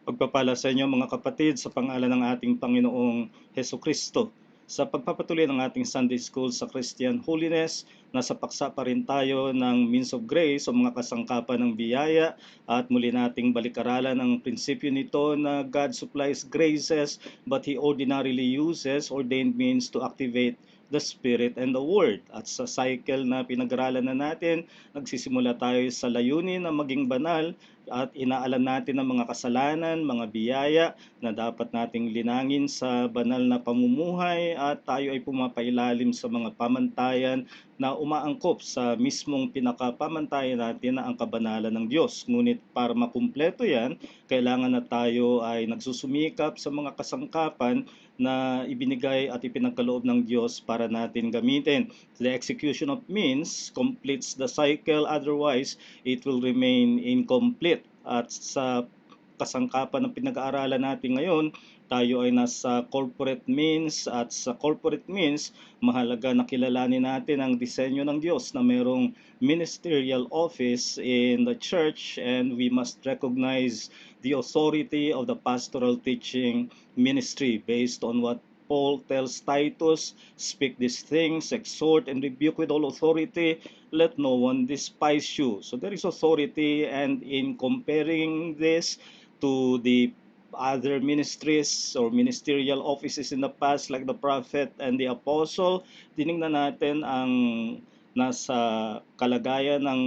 Pagpapala sa inyo mga kapatid sa pangalan ng ating Panginoong Hesukristo. Sa pagpapatuloy ng ating Sunday School sa Christian Holiness, nasa paksa pa rin tayo ng means of grace o mga kasangkapan ng biyaya at muli nating balik-aralan ang prinsipyo nito na God supplies graces but He ordinarily uses ordained means to activate the Spirit and the Word. At sa cycle na pinag-aralan na natin, nagsisimula tayo sa layunin na maging banal at inaalam natin ang mga kasalanan, mga biyaya na dapat nating linangin sa banal na pamumuhay at tayo ay pumapailalim sa mga pamantayan na umaangkop sa mismong pinakapamantayan natin na ang kabanalan ng Diyos. Ngunit para makumpleto yan, kailangan na tayo ay nagsusumikap sa mga kasangkapan na ibinigay at ipinagkaloob ng Diyos para natin gamitin. The execution of means completes the cycle, otherwise it will remain incomplete. At sa kasangkapan ng pinag-aaralan natin ngayon, tayo ay nasa corporate means at sa corporate means, mahalaga na kilalanin natin ang disenyo ng Diyos na mayroong ministerial office in the church, and we must recognize the authority of the pastoral teaching ministry based on what Paul tells Titus, speak these things, exhort and rebuke with all authority, let no one despise you. So there is authority, and in comparing this to the other ministries or ministerial offices in the past like the prophet and the apostle, tiningnan natin ang nasa kalagayan ng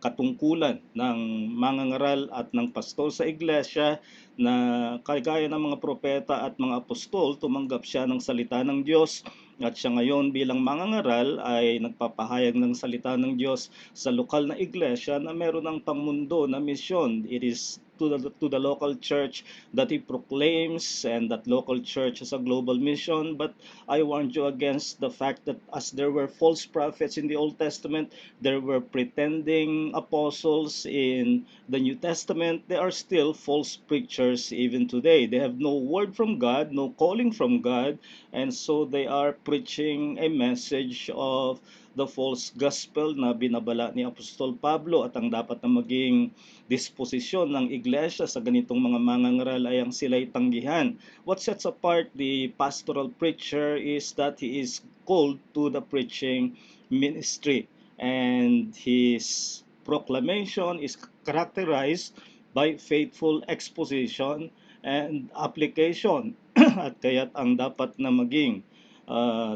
katungkulan ng mangangaral at ng pastor sa iglesia na kagaya ng mga propeta at mga apostol, tumanggap siya ng salita ng Diyos at siya ngayon bilang mangangaral ay nagpapahayag ng salita ng Diyos sa lokal na iglesia na meron ng pangmundo na misyon. It is to the local church that he proclaims, and that local church has a global mission. But I warned you against the fact that as there were false prophets in the Old Testament, there were pretending apostles in the New Testament. There are still false preachers even today. They have no word from God, no calling from God, and so they are preaching a message of the false gospel na binabala ni Apostol Pablo. At ang dapat na maging disposisyon ng iglesia sa ganitong mga mangangaral ay ang sila'y tanggihan. What sets apart the pastoral preacher is that he is called to the preaching ministry, and his proclamation is characterized by faithful exposition and application. At kaya't ang dapat na maging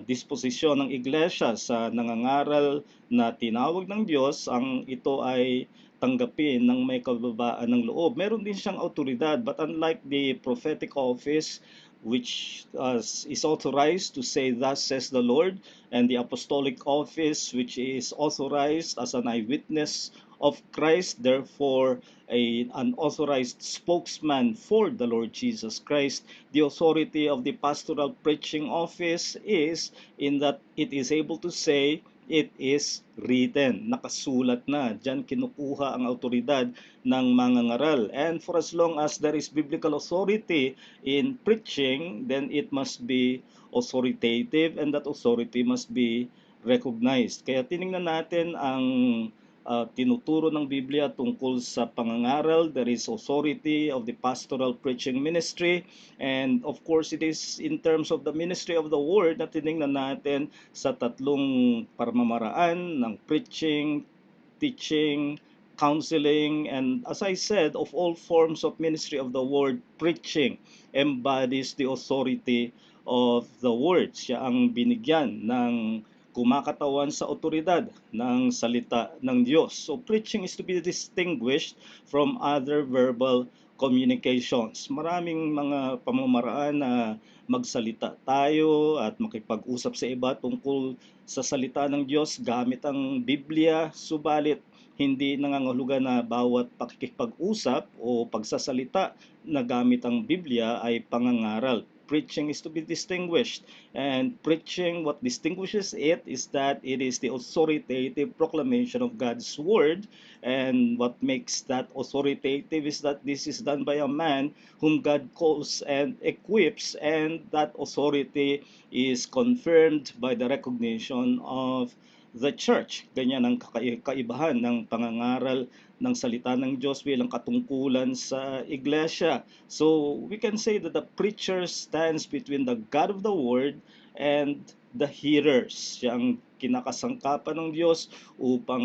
disposisyon ng iglesia sa nangangaral na tinawag ng Diyos, ang ito ay tanggapin ng may kababaan ng loob. Meron din siyang autoridad, but unlike the prophetic office, which is authorized to say, "Thus says the Lord," and the apostolic office, which is authorized as an eyewitness of Christ, therefore an authorized spokesman for the Lord Jesus Christ. The authority of the pastoral preaching office is in that it is able to say, "It is written." Nakasulat na. Diyan kinukuha ang autoridad ng mangangaral. And for as long as there is biblical authority in preaching, then it must be authoritative, and that authority must be recognized. Kaya tiningnan natin ang tinuturo ng Biblia tungkol sa pangangaral. There is authority of the pastoral preaching ministry, and of course it is in terms of the ministry of the word na tiningnan natin sa tatlong pamamaraan ng preaching, teaching, counseling. And as I said, of all forms of ministry of the word, preaching embodies the authority of the word. Siya ang binigyan ng kumakatawan sa otoridad ng salita ng Diyos. So preaching is to be distinguished from other verbal communications. Maraming mga pamamaraan na magsalita tayo at makipag-usap sa iba tungkol sa salita ng Diyos gamit ang Biblia, subalit hindi nangangahulugan na bawat pakikipag-usap o pagsasalita na gamit ang Biblia ay pangangaral. Preaching is to be distinguished, and preaching, what distinguishes it is that it is the authoritative proclamation of God's word, and what makes that authoritative is that this is done by a man whom God calls and equips, and that authority is confirmed by the recognition of the church. Ganyan ang kaibahan ng pangangaral ng salita ng Diyos bilang katungkulan sa iglesia. So we can say that the preacher stands between the God of the Word and the hearers. Siya ang kinakasangkapan ng Diyos upang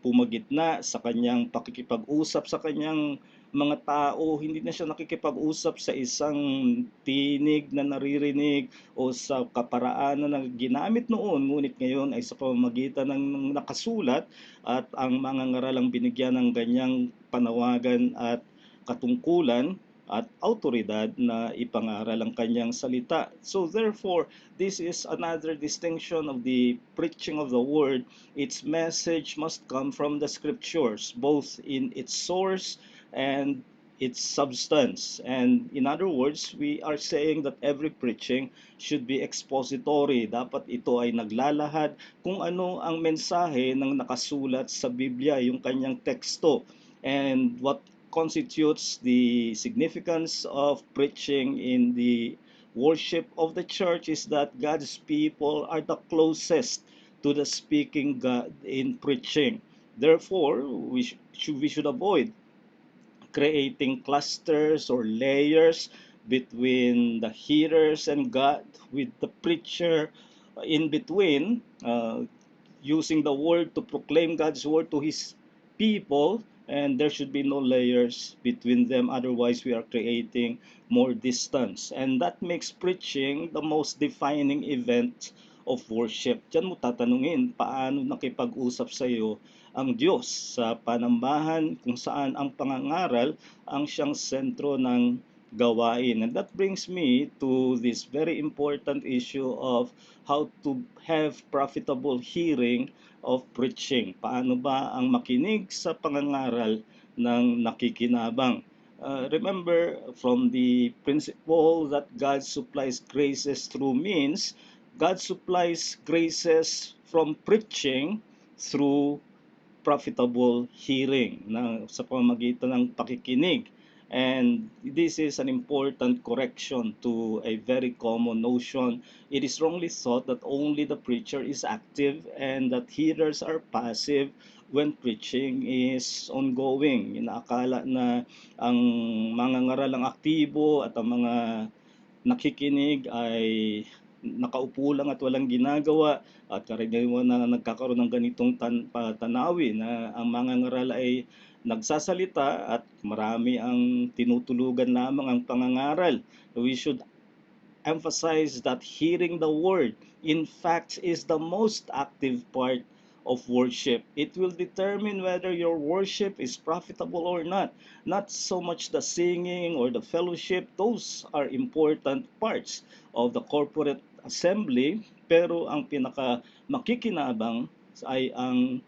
pumagitna sa kanyang pakikipag-usap sa kanyang mga tao. Hindi na siya nakikipag-usap sa isang tinig na naririnig o sa kaparaanan na ginamit noon, ngunit ngayon ay sa pamamagitan ng nakasulat at ang mga ngaralang binigyan ng ganyang panawagan at katungkulan at autoridad na ipangaral ang kanyang salita. So therefore, this is another distinction of the preaching of the word. Its message must come from the scriptures, both in its source and its substance. And in other words, we are saying that every preaching should be expository. Dapat ito ay naglalahad kung ano ang mensahe ng nakasulat sa Biblia, yung kanyang teksto. And what constitutes the significance of preaching in the worship of the church is that God's people are the closest to the speaking God in preaching. Therefore, we should avoid creating clusters or layers between the hearers and God, with the preacher in between, using the word to proclaim God's word to his people, and there should be no layers between them. Otherwise, we are creating more distance. And that makes preaching the most defining event of worship. Diyan mo tatanungin, paano nakipag-usap sa iyo ang Diyos sa panambahan kung saan ang pangangaral ang siyang sentro ng gawain. And that brings me to this very important issue of how to have profitable hearing of preaching. Paano ba ang makinig sa pangangaral ng nakikinabang? Remember, from the principle that God supplies graces through means, God supplies graces from preaching through profitable hearing na sa pamamagitan ng pakikinig. And this is an important correction to a very common notion. It is wrongly thought that only the preacher is active and that hearers are passive when preaching is ongoing. Inaakala na ang mga ngaral ang aktibo at ang mga nakikinig ay nakaupo lang at walang ginagawa, at karaniwan na nagkakaroon ng ganitong tanawin na ang mga ngaral ay nagsasalita at marami ang tinutulugan lamang ang pangangaral. We should emphasize that hearing the word, in fact, is the most active part of worship. It will determine whether your worship is profitable or not. Not so much the singing or the fellowship, those are important parts of the corporate assembly, pero ang pinaka makikinabang ay ang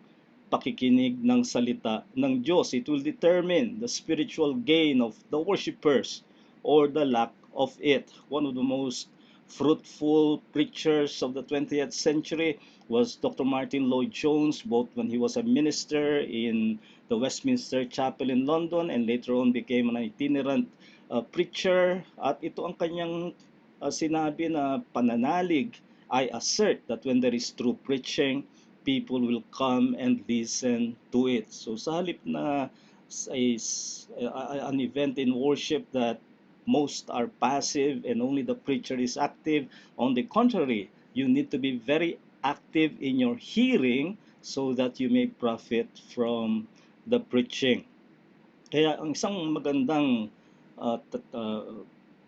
pakikinig ng salita ng Diyos. It will determine the spiritual gain of the worshipers or the lack of it. One of the most fruitful preachers of the 20th century was Dr. Martin Lloyd-Jones, both when he was a minister in the Westminster Chapel in London and later on became an itinerant preacher. At ito ang kanyang sinabi na pananalig. I assert that when there is true preaching, people will come and listen to it. So sa halip na an event in worship that most are passive and only the preacher is active, on the contrary, you need to be very active in your hearing so that you may profit from the preaching. Kaya ang isang magandang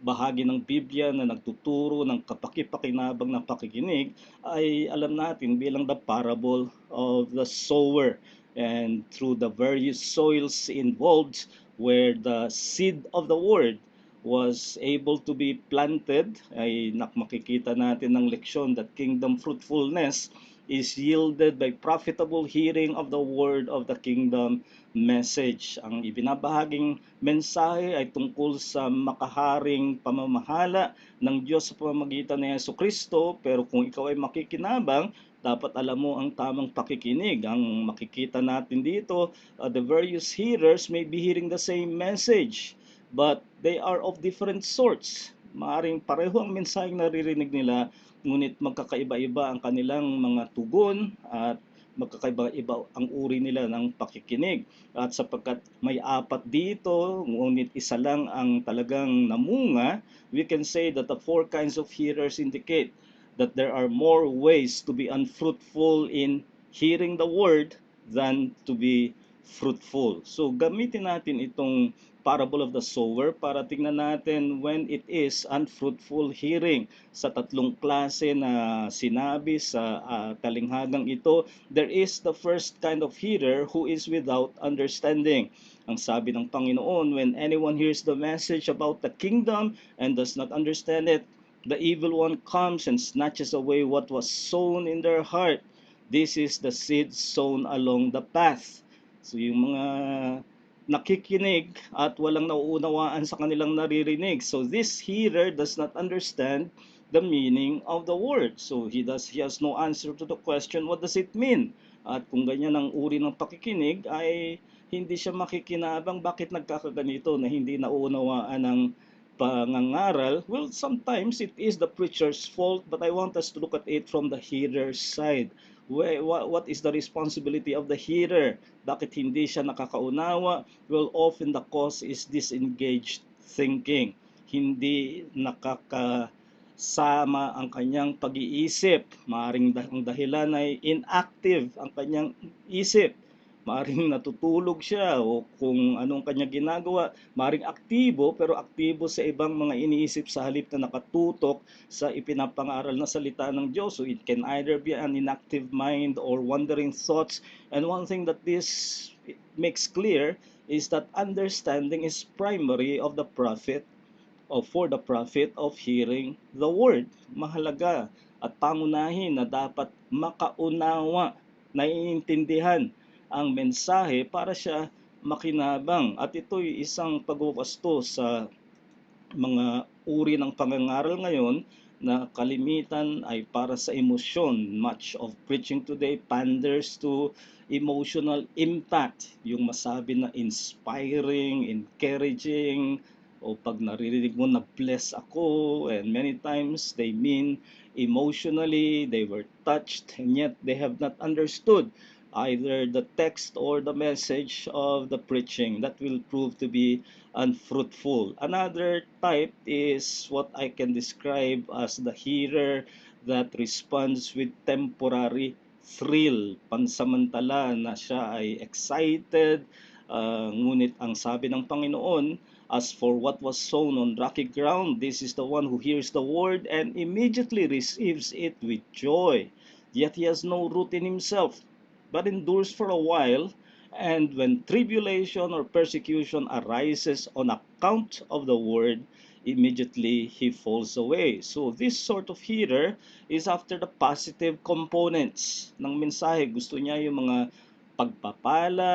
bahagi ng Biblia na nagtuturo ng kapaki-pakinabang na pakikinig ay alam natin bilang the parable of the sower, and through the various soils involved where the seed of the word was able to be planted, ay makikita natin ng leksyon that kingdom fruitfulness is yielded by profitable hearing of the word of the kingdom message. Ang ibinabahaging mensahe ay tungkol sa makaharing pamamahala ng Diyos sa pamamagitan ni Jesucristo, pero kung ikaw ay makikinabang, dapat alam mo ang tamang pakikinig. Ang makikita natin dito, the various hearers may be hearing the same message, but they are of different sorts. Maaring pareho ang mensaheng naririnig nila, ngunit magkakaiba-iba ang kanilang mga tugon at magkakaiba-iba ang uri nila ng pakikinig. At sapagkat may apat dito, ngunit isa lang ang talagang namunga, we can say that the four kinds of hearers indicate that there are more ways to be unfruitful in hearing the word than to be fruitful. So gamitin natin itong parable of the sower para tingnan natin when it is unfruitful hearing. Sa tatlong klase na sinabi sa talinghagang ito, there is the first kind of hearer who is without understanding. Ang sabi ng Panginoon, when anyone hears the message about the kingdom and does not understand it, the evil one comes and snatches away what was sown in their heart. This is the seed sown along the path. So yung mga nakikinig at walang nauunawaan sa kanilang naririnig. So this hearer does not understand the meaning of the word. So he has no answer to the question, what does it mean? At kung ganyan ang uri ng pakikinig ay hindi siya makikinabang bakit nagkakaganito na hindi nauunawaan ng pangangaral. Well, sometimes it is the preacher's fault, but I want us to look at it from the hearer's side. What is the responsibility of the hearer? Bakit hindi siya nakakaunawa? Well, often the cause is disengaged thinking. Hindi nakakasama ang kanyang pag-iisip. Maaring ang dahilan ay inactive ang kanyang isip. Maaring natutulog siya o kung anong kanya ginagawa, maaring aktibo pero aktibo sa ibang mga iniisip sa halip na nakatutok sa ipinapangaral na salita ng Diyos. So it can either be an inactive mind or wandering thoughts. And one thing that this makes clear is that understanding is primary of the prophet or for the prophet of hearing the word. Mahalaga at pangunahin na dapat makaunawa, naiintindihan ang mensahe para siya makinabang. At ito'y isang pagwawasto sa mga uri ng pangangaral ngayon na kalimitan ay para sa emosyon. Much of preaching today panders to emotional impact. Yung masabi na inspiring, encouraging, o pag naririnig mo na bless ako, and many times they mean emotionally, they were touched, and yet they have not understood either the text or the message of the preaching. That will prove to be unfruitful. Another type is what I can describe as the hearer that responds with temporary thrill. Pansamantala na siya ay excited, ngunit ang sabi ng Panginoon, as for what was sown on rocky ground, this is the one who hears the word and immediately receives it with joy. Yet he has no root in himself, but endures for a while. And when tribulation or persecution arises on account of the word, immediately he falls away. So this sort of hearer is after the positive components ng mensahe. Gusto niya yung mga pagpapala,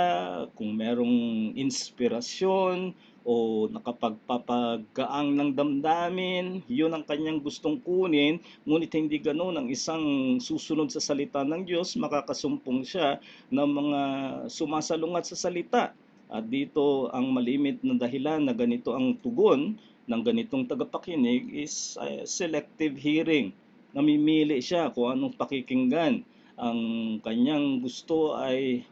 kung merong inspirasyon, o nakapagpapagaang ng damdamin, yun ang kanyang gustong kunin, ngunit hindi ganoon ang isang susunod sa salita ng Diyos, makakasumpong siya ng mga sumasalungat sa salita. At dito ang malimit na dahilan na ganito ang tugon ng ganitong tagapakinig is selective hearing. Namimili siya kung anong pakikinggan. Ang kanyang gusto ay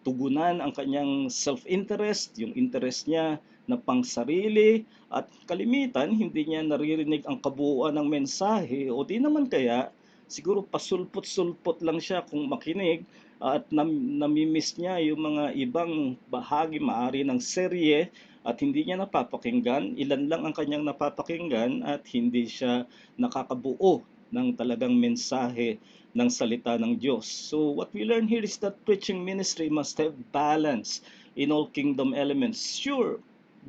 tugunan ang kanyang self-interest, yung interest niya na pangsarili, at kalimitan hindi niya naririnig ang kabuuan ng mensahe o di naman kaya siguro pasulpot-sulpot lang siya kung makinig at namimiss niya yung mga ibang bahagi maari ng serye at hindi niya napapakinggan, ilan lang ang kanyang napapakinggan at hindi siya nakakabuo ng talagang mensahe ng salita ng Diyos. So what we learn here is that preaching ministry must have balance in all kingdom elements. Sure,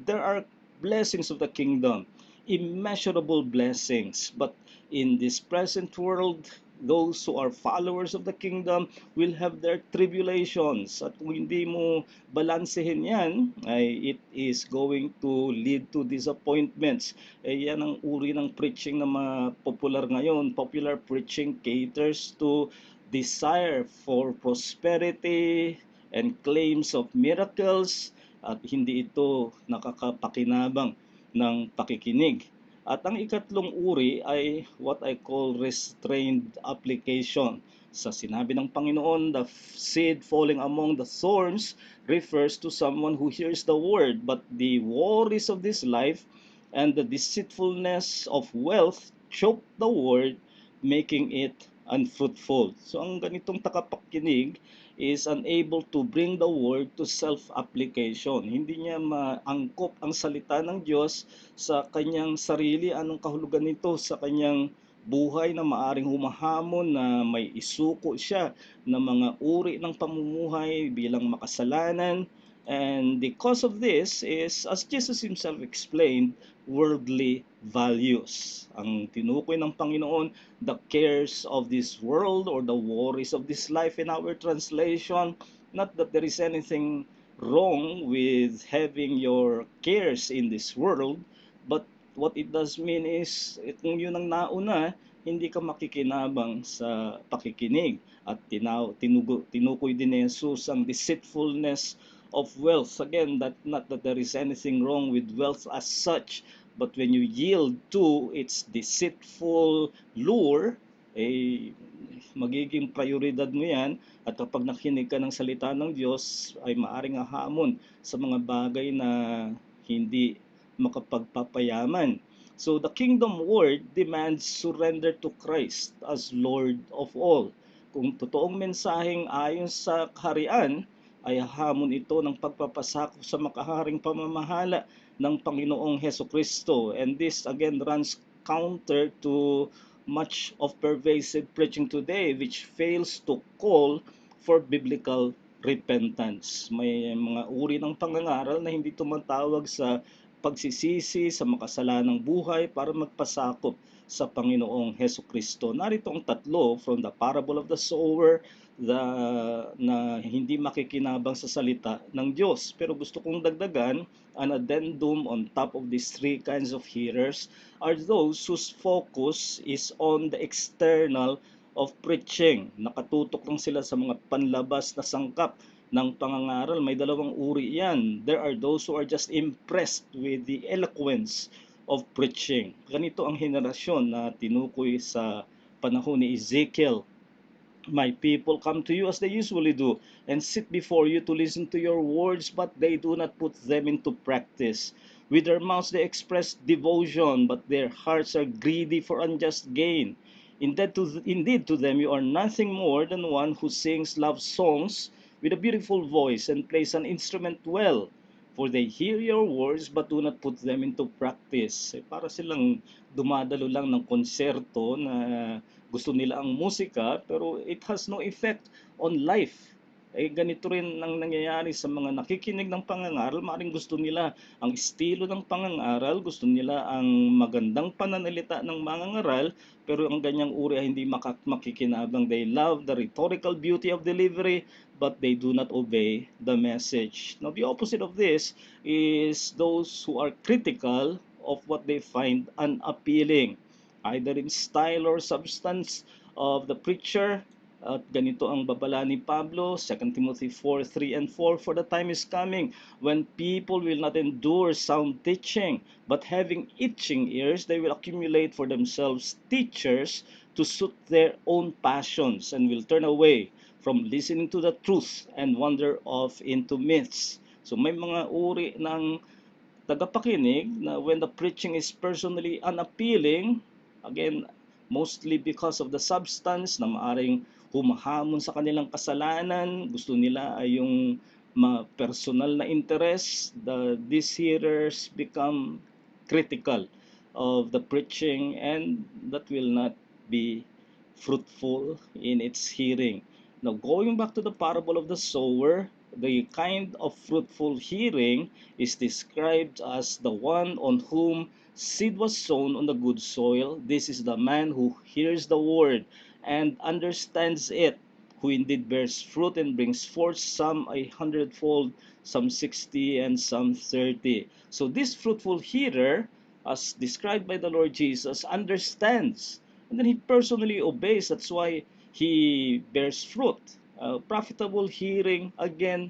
there are blessings of the kingdom, immeasurable blessings, but in this present world, those who are followers of the kingdom will have their tribulations. At kung hindi mo balansehin yan, ay it is going to lead to disappointments. Yan ang uri ng preaching na popular ngayon. Popular preaching caters to desire for prosperity and claims of miracles, at hindi ito nakakapakinabang ng pakikinig. At ang ikatlong uri ay what I call restrained application. Sa sinabi ng Panginoon, the seed falling among the thorns refers to someone who hears the word, but the worries of this life and the deceitfulness of wealth choke the word, making it unfruitful. So ang ganitong takapakinig is unable to bring the word to self-application. Hindi niya maangkop ang salita ng Diyos sa kanyang sarili, anong kahulugan nito sa kanyang buhay na maaring humahamon na may isuko siya ng mga uri ng pamumuhay bilang makasalanan. And the cause of this is, as Jesus himself explained, worldly values. Ang tinukoy ng Panginoon, the cares of this world or the worries of this life in our translation. Not that there is anything wrong with having your cares in this world, but what it does mean is, kung yun ang nauna, hindi ka makikinabang sa pakikinig. At tinukoy din ni Jesus ang deceitfulness of wealth. Again, that not that there is anything wrong with wealth as such, but when you yield to its deceitful lure, eh, magiging prioridad mo yan. At kapag nakinig ka ng salita ng Diyos, ay maaring hahamon sa mga bagay na hindi makapagpapayaman. So the kingdom word demands surrender to Christ as Lord of all. Kung totoong mensaheng ayon sa kaharian, ay hamon ito ng pagpapasakop sa makaharing pamamahala ng Panginoong Heso Kristo. And this again runs counter to much of pervasive preaching today, which fails to call for biblical repentance. May mga uri ng pangangaral na hindi tumatawag sa pagsisisi sa makasalanang buhay para magpasakop sa Panginoong Heso Kristo. Narito ang tatlo from the parable of the sower, na hindi makikinabang sa salita ng Diyos. Pero gusto kong dagdagan, an addendum on top of these three kinds of hearers are those whose focus is on the external of preaching. Nakatutok lang sila sa mga panlabas na sangkap ng pangangaral. May dalawang uri yan. There are those who are just impressed with the eloquence of preaching. Ganito ang henerasyon na tinukoy sa panahon ni Ezekiel. My people come to you as they usually do, and sit before you to listen to your words, but they do not put them into practice. With their mouths they express devotion, but their hearts are greedy for unjust gain. Indeed, to them you are nothing more than one who sings love songs with a beautiful voice and plays an instrument well. For they hear your words but do not put them into practice. Para silang dumadalo lang ng konserto na gusto nila ang musika pero it has no effect on life. Ganito rin ang nangyayari sa mga nakikinig ng pangangaral. Maring gusto nila ang estilo ng pangangaral, gusto nila ang magandang pananalita ng mangangaral, pero ang ganyang uri ay hindi makikinabang. They love the rhetorical beauty of delivery, but they do not obey the message. Now, the opposite of this is those who are critical of what they find unappealing, either in style or substance of the preacher. At ganito ang babala ni Pablo, 2 Timothy 4:3 and 4, for the time is coming when people will not endure sound teaching, but having itching ears, they will accumulate for themselves teachers to suit their own passions, and will turn away from listening to the truth and wander off into myths. So may mga uri ng tagapakinig na when the preaching is personally unappealing, again, mostly because of the substance na maaring humahamon sa kanilang kasalanan, gusto nila ay yung personal na interest, these hearers become critical of the preaching, and that will not be fruitful in its hearing. Now, going back to the parable of the sower, the kind of fruitful hearing is described as the one on whom seed was sown on the good soil. This is the man who hears the word and understands it, who indeed bears fruit and brings forth some 100-fold, some 60, and some 30. So this fruitful hearer, as described by the Lord Jesus, understands, and then he personally obeys. That's why he bears fruit. Profitable hearing, again,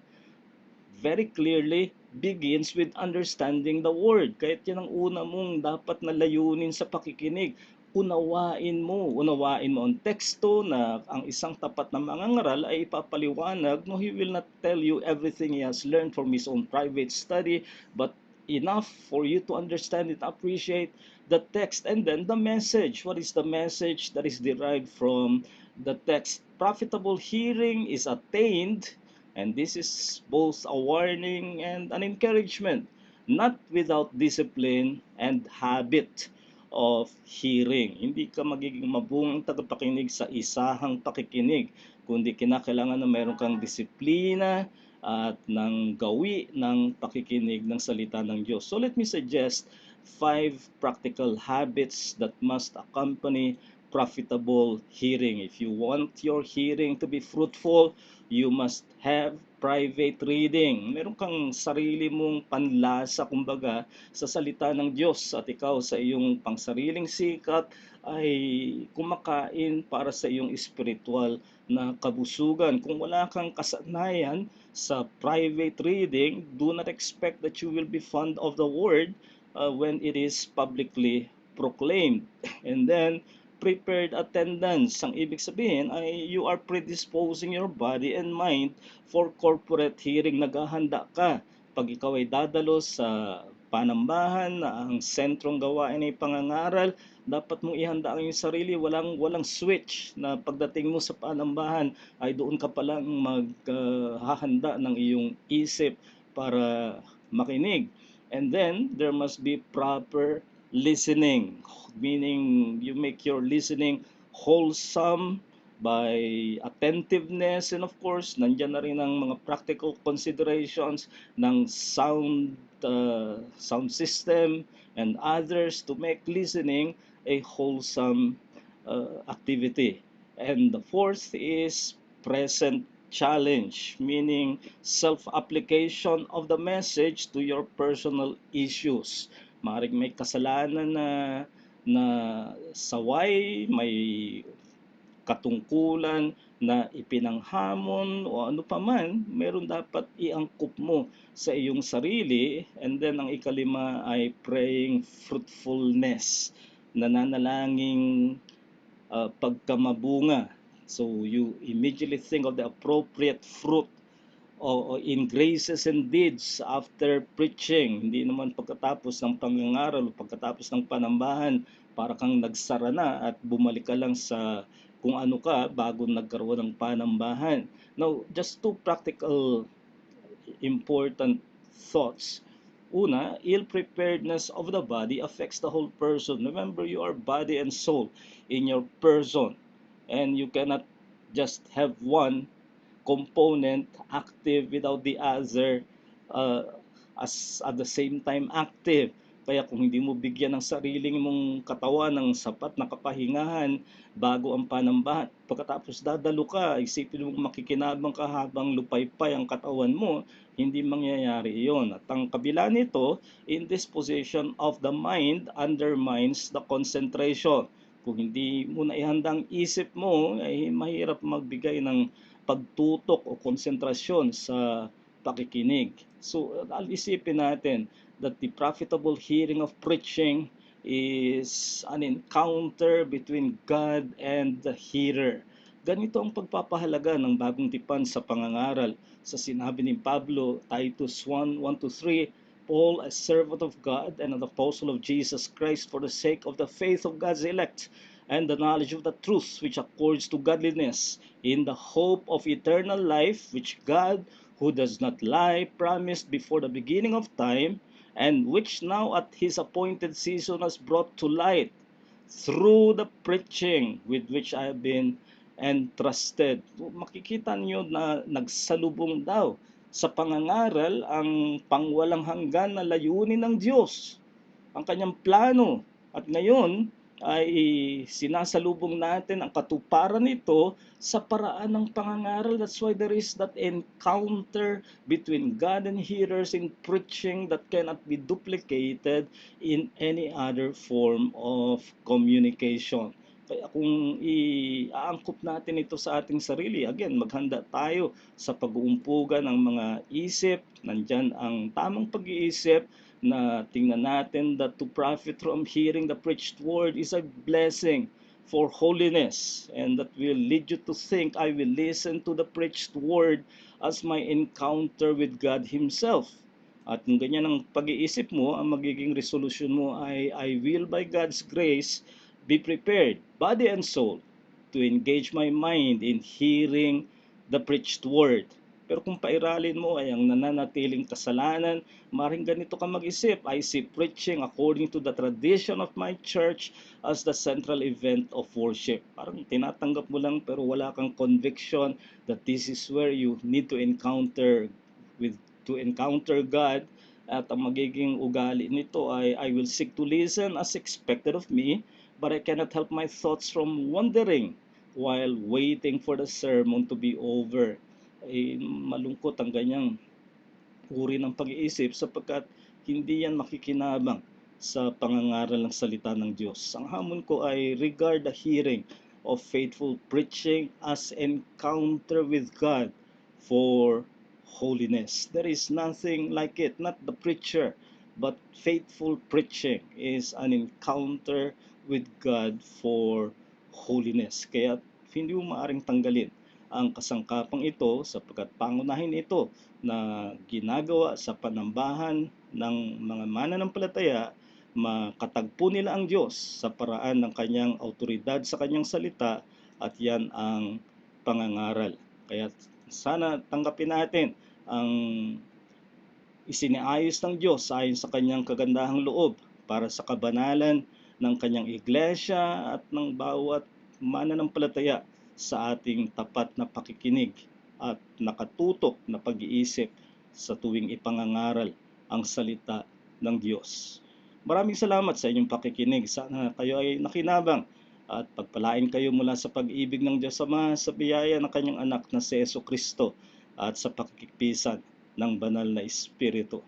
very clearly begins with understanding the word. Kahit yan ang una mong dapat na layunin sa pakikinig. unawain mo ang teksto na ang isang tapat na mangangaral ay ipapaliwanag. No, he will not tell you everything he has learned from his own private study, but enough for you to understand and appreciate the text. And then the message. What is the message that is derived from the text? Profitable hearing is attained, and this is both a warning and an encouragement, not without discipline and habit of hearing. Hindi ka magiging mabungang tagapakinig sa isahang pakikinig, kundi kinakailangan na meron kang disiplina at ng gawi ng pakikinig ng salita ng Diyos. So let me suggest 5 practical habits that must accompany profitable hearing. If you want your hearing to be fruitful, you must have private reading. Meron kang sarili mong panlasa, kumbaga, sa salita ng Diyos, at ikaw sa iyong pangsariling sikap ay kumakain para sa iyong spiritual na kabusugan. Kung wala kang kasanayan sa private reading, do not expect that you will be fond of the word when it is publicly proclaimed. And then, prepared attendance. Ang ibig sabihin ay you are predisposing your body and mind for corporate hearing. Naghahanda ka. Pag ikaw ay dadalo sa panambahan na ang sentrong gawain ay pangangaral, dapat mong ihanda ang iyong sarili. Walang switch na pagdating mo sa panambahan ay doon ka palang maghahanda ng iyong isip para makinig. And then, there must be proper listening, meaning you make your listening wholesome by attentiveness, and of course, nandyan na rin ang mga practical considerations ng sound system and others to make listening a wholesome activity. And the fourth is present challenge, meaning self-application of the message to your personal issues. Maaaring may kasalanan na saway, may katungkulan na ipinanghamon o ano pa man, meron dapat iangkop mo sa iyong sarili. And then ang ikalima ay praying fruitfulness, nananalangin pagkamabunga. So you immediately think of the appropriate fruit o in graces and deeds after preaching. Hindi naman pagkatapos ng pangangaral o pagkatapos ng panambahan, para kang nagsara na at bumalik ka lang sa kung ano ka bago nagkaroon ng panambahan. Now, just 2 practical important thoughts. Una, ill preparedness of the body affects the whole person. Remember, you are body and soul in your person, and you cannot just have one component active without the other uh, as at the same time active. Kaya kung hindi mo bigyan ng sariling mong katawan ng sapat na kapahingahan bago ang panambahan, pagkatapos dadalo ka, isipin mong makikinabang ka habang lupaypay ang katawan mo, hindi mangyayari iyon. At ang kabila nito, indisposition of the mind undermines the concentration. Kung hindi mo na ihanda ang isip mo, ay mahirap magbigay ng pagtutok o konsentrasyon sa pakikinig. So, isipin natin that the profitable hearing of preaching is an encounter between God and the hearer. Ganito ang pagpapahalaga ng bagong tipan sa pangangaral. Sa sinabi ni Pablo, Titus 1:1-3, Paul, a servant of God and an apostle of Jesus Christ, for the sake of the faith of God's elect and the knowledge of the truth which accords to godliness, in the hope of eternal life, which God, who does not lie, promised before the beginning of time, and which now at his appointed season has brought to light through the preaching with which I have been entrusted. Makikita niyo na nagsalubong daw sa pangangaral ang pangwalang hanggan na layunin ng Diyos, ang kanyang plano. At ngayon ay sinasalubong natin ang katuparan nito sa paraan ng pangangaral. That's why there is that encounter between God and hearers in preaching that cannot be duplicated in any other form of communication. Kaya kung iaangkop natin ito sa ating sarili, again, maghanda tayo sa pag-uumpugan ng mga isip. Nandyan ang tamang pag-iisip na tingnan natin that to profit from hearing the preached word is a blessing for holiness, and that will lead you to think, I will listen to the preached word as my encounter with God Himself. At kung ganyan ang pag-iisip mo, ang magiging resolution mo ay, I will by God's grace be prepared, body and soul, to engage my mind in hearing the preached word. Pero kung pairalin mo ay ang nananatiling kasalanan, maring ganito ka mag-isip, I see preaching according to the tradition of my church as the central event of worship. Parang tinatanggap mo lang pero wala kang conviction that this is where you need to encounter God, at ang magiging ugali nito ay I will seek to listen as expected of me, but I cannot help my thoughts from wandering while waiting for the sermon to be over. Malungkot ang ganyang uri ng pag-iisip sapagkat hindi yan makikinabang sa pangangaral ng salita ng Diyos. Ang hamon ko ay regard the hearing of faithful preaching as encounter with God for holiness. There is nothing like it, not the preacher, but faithful preaching is an encounter with God for holiness. Kaya hindi mo maaring tanggalin ang kasangkapang ito sapagkat pangunahin ito na ginagawa sa panambahan ng mga mananampalataya, makatagpo nila ang Diyos sa paraan ng kanyang autoridad sa kanyang salita, at yan ang pangangaral. Kaya sana tanggapin natin ang isiniayos ng Diyos ayon sa kanyang kagandahang loob para sa kabanalan ng kanyang iglesia at ng bawat mananampalataya sa ating tapat na pakikinig at nakatutok na pag-iisip sa tuwing ipangangaral ang salita ng Diyos. Maraming salamat sa inyong pakikinig. Sana kayo ay nakinabang at pagpalain kayo mula sa pag-ibig ng Diyos Ama sa biyaya ng kanyang anak na si Jesucristo at sa pakikipisan ng banal na Espiritu.